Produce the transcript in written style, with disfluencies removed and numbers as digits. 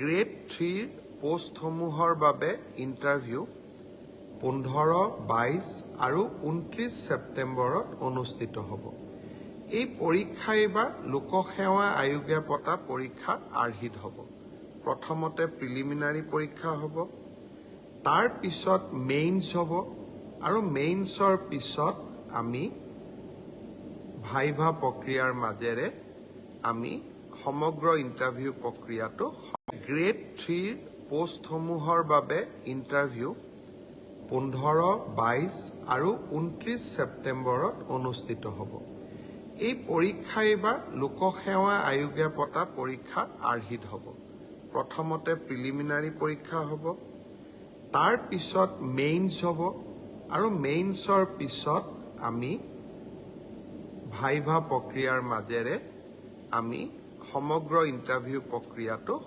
Grade 3 পোষ্টসমূহৰ বাবে interview 15, 22 আৰু 29 ছেপ্টেম্বৰত অনুষ্ঠিত হ'ব। এই পৰীক্ষা এইবাৰ লোকসেৱা আয়োগে পতা পৰীক্ষাৰ আৰ্হিত হ'ব। প্ৰথমতে প্ৰিলিমিনাৰী পৰীক্ষা হ'ব, তাৰ পিছত মেইনছ হ'ব আৰু মেইনছৰ পিছত আমি ভাইভা প্ৰক্ৰিয়াৰ মাজেৰে আমি সমগ্ৰ ইণ্টাৰভিউ প্ৰক্ৰিয়াটো গ্ৰেড 3 পোষ্টসমূহৰ বাবে ইণ্টাৰভিউ 15, 22 আৰু 29 ছেপ্টেম্বৰত অনুষ্ঠিত হ'ব। এই পৰীক্ষা এইবাৰ লোকসেৱা আয়োগে পতা পৰীক্ষাৰ আৰ্হিত হ'ব। প্ৰথমতে প্ৰিলিমিনাৰী পৰীক্ষা হ'ব, তাৰ পিছত মেইনছ হ'ব আৰু মেইনছৰ পিছত আমি ভাইভা প্ৰক্ৰিয়াৰ মাজেৰে আমি সমগ্ৰ ইণ্টাৰভিউ প্ৰক্ৰিয়াটো